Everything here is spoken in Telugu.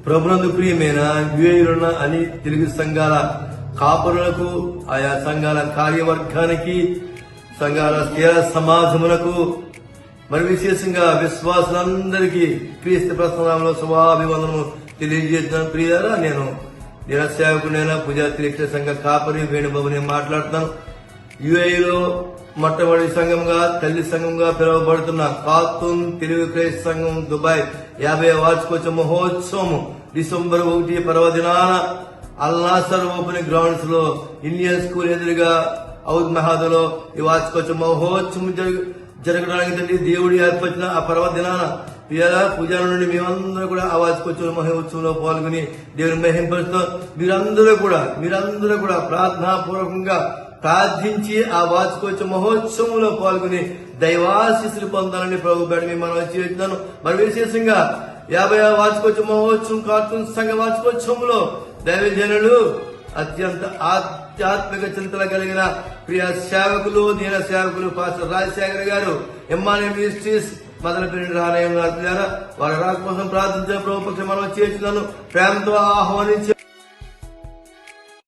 ప్రభునందు ప్రియమైన యుఏఈలున్న అని తెలుగు సంఘాల కాపురులకు, ఆయా సంఘాల కార్యవర్గానికి, సంఘాల స్థిర సమాజములకు, మరి విశేషంగా విశ్వాసులందరికీ క్రీస్తు ప్రసంగంలో శుభాభివందనము తెలియజేస్తున్నాను. ప్రియారా, నేను నిరసేవకుడైన పూజాతిరిక్త సంఘ కాపరి వేణుబాబుని మాట్లాడుతున్నాను. యుఏఈలో మొట్టమొదటి సంఘంగా, తల్లి సంఘంగా పిలువబడుతున్న ఖాతున్ తెలుగు క్రైస్త సంఘం దుబాయ్ 50వ వార్షికోత్సవ మహోత్సవం డిసెంబర్ 1 పర్వదినాన అల్నాసర్ ఓపెన్ గ్రౌండ్స్ లో ఇండియన్ స్కూల్ ఎదురుగా ఔద్ మహాదలో ఈ వార్షికోత్సవ మహోత్సవం జరగడానికి తండ్రి దేవుడి ఏర్పరిచిన ఆ పర్వదినాన పూజల నుండి మేమందరూ కూడా ఆ వార్షికోత్సవ మహోత్సవంలో పాల్గొని దేవుని మహింపరుస్తూ మీరందరూ కూడా ప్రార్థనాపూర్వకంగా ప్రార్థించి ఆ వార్షికోత్సవ మహోత్సవంలో పాల్గొని దైవాశీస్సులు పొందాలని ప్రభు బేడ మేము మనం చేస్తున్నాను. మరి విశేషంగా 50వ వార్షికోత్సవ మహోత్సవం కార్టూన్ సంఘ వార్షికోత్సవంలో దైవజనులు అత్యంత ఆధ్యాత్మిక చింతన కలిగిన ప్రియ సేవకులు, దీన సేవకులు పాస్టర్ రాజశేఖర్ గారు ఎంఆర్ఏ మినిస్ట్రీస్ మదనపల్లి రానయ్య వారి రాక కోసం ప్రార్థించిన ప్రభుత్వం మనం చేస్తున్నాను. ప్రేమతో ఆహ్వానించి